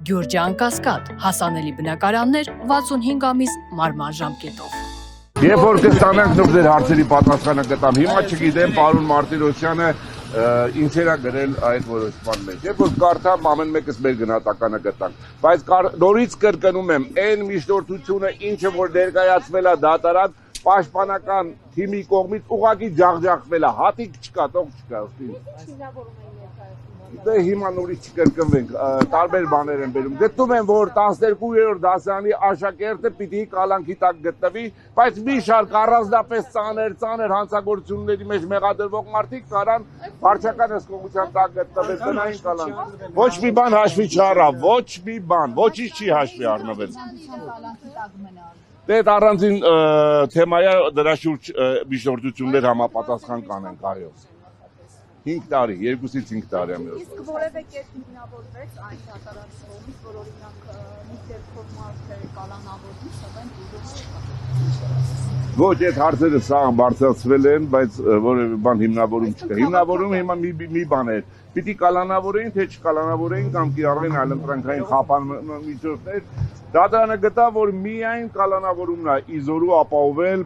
Գյուրջան Կասկադ, հասանելի բնակարաններ 65 ամիս մարման ժամկետով։ Երբ որ կստանանք նոր ձեր հարցերի պատասխանը կտամ, հիմա չգիտեմ պարոն Մարտիրոսյանը ինչեր է գրել այդ որոշման մեջ։ Երբ որ կարդամ ամեն մեկս մեր գնահատականը գտանք, բայց նորից կրկնում եմ, այն միջնորդությունը, ինչը որ ներկայացվել է դատարան, պաշտպանական թիմի կողմից ուղղակի ջախջախվել է, հատիկ չկա, տող չկա։ Դե հիմա նորից չկրկնվենք, տարբեր բաներ են բերում։ Գտնում են, որ 12-րդ դասարանի աշակերտը պիտի կալանքի տակ գտնվի, բայց մի շարք առանձնապես ծանր հանցագործությունների մեջ մեղադրվող մարդիկ կարան վարչական հսկողության տակ գտնվել տնային կալանք։ Ոչ մի բան հաշվի չառավ, ոչ մի բան, ոչինչ չի հաշվի առնվել։ Դե առանձին թեմա է, դրա շուրջ միջնորդություններ համապատասխան կանենք, այո։ 5 տարի, 2-ից 5 տարի եմ եղել։ Իսկ որևէ կերպ հիմնավորվեց այն դատարանի կողմից, որ օրինակ մի դեպքով մարդը կալանավորվի, սակայն դուրս չկա։ Ոչ, այդ հարցերը սաղ բարձրացվել են, բայց որևէ բան հիմնավորում չկա։ Հիմնավորում հիմա մի բան էր։ Պիտի կալանավորեին, թե չկալանավորեին կամ կիրառվեն այլընտրանքային խափանման միջոցներ։ Դատարանը գտավ, որ միայն կալանավորումն է իզորու ապահովել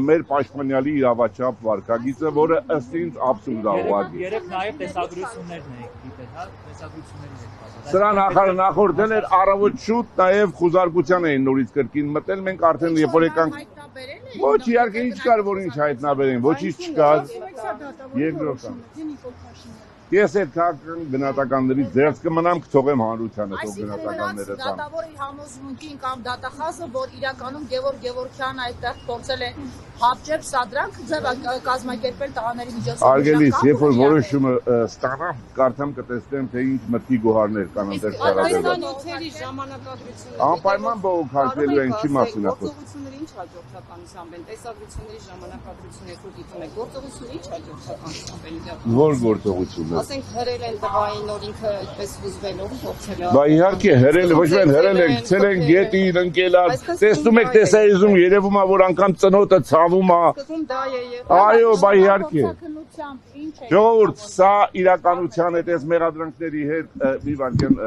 մեր պաշտպանյալի իրավաչափ վարքագիծը, որը ըստ ինձ աբսուրդ է ուղղակի։ Երեք նաև տեսագրություններն եք դիտել, հա, տեսագրություններն եք։ Սրան նախորդել էր առավոտ շուտ, նաև խուզարկության էին նորից կրկին մտել, մենք արդեն երբ որ եկանք։ Ոչ, իհարկե ինչ կար, որ ինչ հայտնաբերեն, ոչինչ չկար։ Երկրորդն։ Ես այդ քաղաքական գնահատականներից ձերծ կմնամ, կթողեմ հանրությանը թող գնահատականները տան։ Դատավորի համոզմունքին կամ դատախազը, որ իրականում Գևորգ Գևորգյանը այդտեղ փորձել է հապճեպ սադրանք կազմակերպել տղաների միջոցով։ Արգելիս, երբ որ որոշումը ստանամ, կարդամ կտեսնեմ, թե ինչ մտքի գոհարներ կան այնտեղ շարադրված։ Նյութերի ժամանակագրությունը։ Անպայման բողոքարկելու են չի մասին է խոսքը։ Գործողությունների ինչ հաջորդականությամբ են, տեսագրությունների ժամանակագրությունը երբ դիտում եք, գործողությունների ինչ հաջորդականությամբ են։ Որ գործողությունը։ Ասենք հրել են տղային, որ ինքը այդպես հուզվելով փորձել է։ Բա իհարկե հրել, ոչ միայն հրել են, գցել են գետին, ընկելար, տեսնում եք տեսայիզում երևում է, որ անգամ ծնոտը ցավում է։ Այո, բա իհարկե։ Ժողովուրդ, սա իրականության հետ այս մեղադրանքների հետ մի վարքեն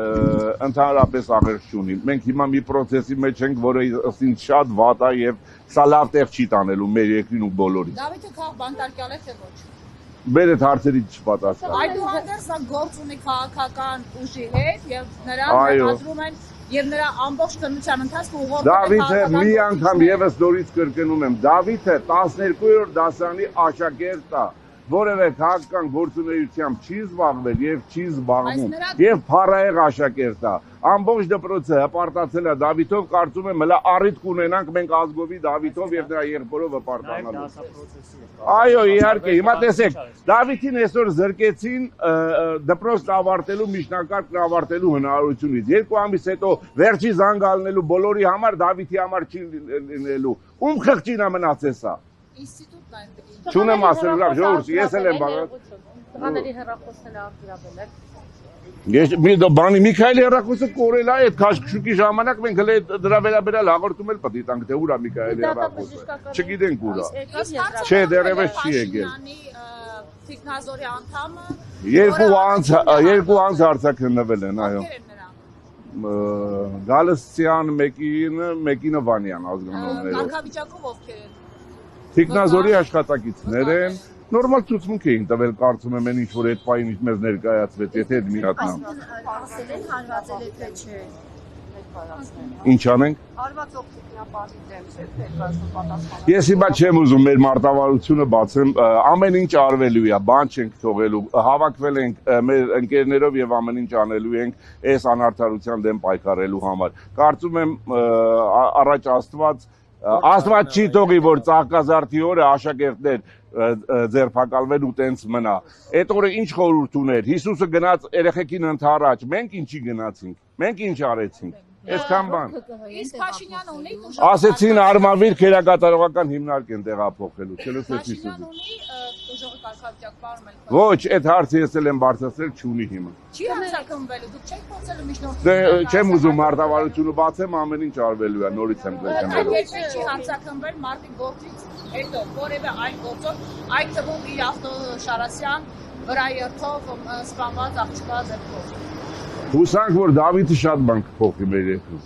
ընդհանրապես աղերս չունի։ Մենք հիմա մի պրոցեսի մեջ ենք, որը ըստ ինձ շատ վատ է եւ սա լավ տեղ չի տանելու մեր երկրին ու բոլորին։ Դավիթը քաղաք բանտարկյալ է թե ոչ։ Մեր այդ հարցերից չպատասխան։ Այդուհանդերձ սա գործ ունի քաղաքական ուժի հետ եւ նրան մեղադրում են եւ նրա ամբողջ քննության ընթացքում ուղղորդել Դավիթը մի անգամ եւս նորից կրկնում եմ, Դավիթը 12-րդ դասարանի աշակերտ է, որևէ քաղաքական գործունեությամբ չի զբաղվել եւ չի զբաղվում եւ փառահեղ աշակերտ է։ Ամբողջ դպրոցը հպարտացել է Դավիթով, կարծում եմ հլա առիթ կունենանք մենք ազգովի Դավիթով եւ նրա եղբորով հպարտանալու։ Այո, իհարկե, հիմա տեսեք, Դավիթին այսօր զրկեցին դպրոցն ավարտելու, միջնակարգն ավարտելու հնարավորությունից։ 2 ամիս հետո վերջի զանգալնելու բոլորի համար Դավիթի համար չի լինելու։ Ում խղճին է մնացել սա։ Ինստիտուտն այն պետք է։ Չունեմ ասել լավ, ժողովուրդ, ես էլ եմ բաղ։ Տղաների հեռախոսն է արտիրաբել։ Ես բանի Միքայելի հեռախոսը կորել է, այդ քաշքշուկի ժամանակ մենք հենց դրա վերաբերյալ հաղորդում էլ պետք է տանք, թե ուր է Միքայելի հեռախոսը։ Չգիտենք ուր է։ Չէ, դեռևս չի եկել։ Տիկնազորի անդամը Երկու անձ արձակնվել են, այո։ Գալստյան մեկինը Վանյան ազգանուններով։ Կարգավիճակով ովքեր են։ Տիկնազորի աշխատակիցներ են։ Նորմալ ցուցմունք էին տվել, կարծում եմ, ինչ որ այդ պահին ինչ մեզ ներկայացվեց, եթե այդ միատնամ։ Ասել են հարվածել է թե չէ։ Ինչ անենք։ Հարվածող տիկնապահի դեմ չէ, թե պատասխան։ Ես հիմա չեմ ուզում մեր մարտավարությունը բացեմ, ամեն ինչ արվելու է, բան չենք թողելու, հավաքվել ենք մեր ընկերներով եւ ամեն ինչ անելու ենք այս անարդարության դեմ պայքարելու համար։ Կարծում եմ առաջ Աստված չի թողի, որ Ծաղկազարդի օրը աշակերտներ ձերբակալվեն ու տենց մնա։ Այդ օրը ինչ խորհուրդ ուներ։ Հիսուսը գնաց երեխեքին ընդառաջ, մենք ինչի գնացինք, մենք ինչ արեցինք։ Այսքան բան։ Իսկ Փաշինյանը ունի Ասեցին արմավիր քերակատարողական հիմնարկ են տեղափոխելու, չլսեցի Փաշինյանը ունի ուժեղի կարգավիճակ պարմել։ Ոչ, այդ հարցը ես էլ եմ բարձրացրել, չունի հիմա։ Չի հարձակվելու, դուք չեք փորձելու միջնորդի։ Դե չեմ ուզում մարտավարությունը բացեմ, ամեն ինչ արվելու է, նորից եմ կրկնելու։ Երբեք չի հարձակվել մարտի գործից հետո որևէ այլ գործով, այդ թվում իր ավտո Շարասյան վրա երթով սպանված աղջկա ձեռքով։ Հուսանք, որ Դավիթը շատ բան կփոխի մեր երկրում։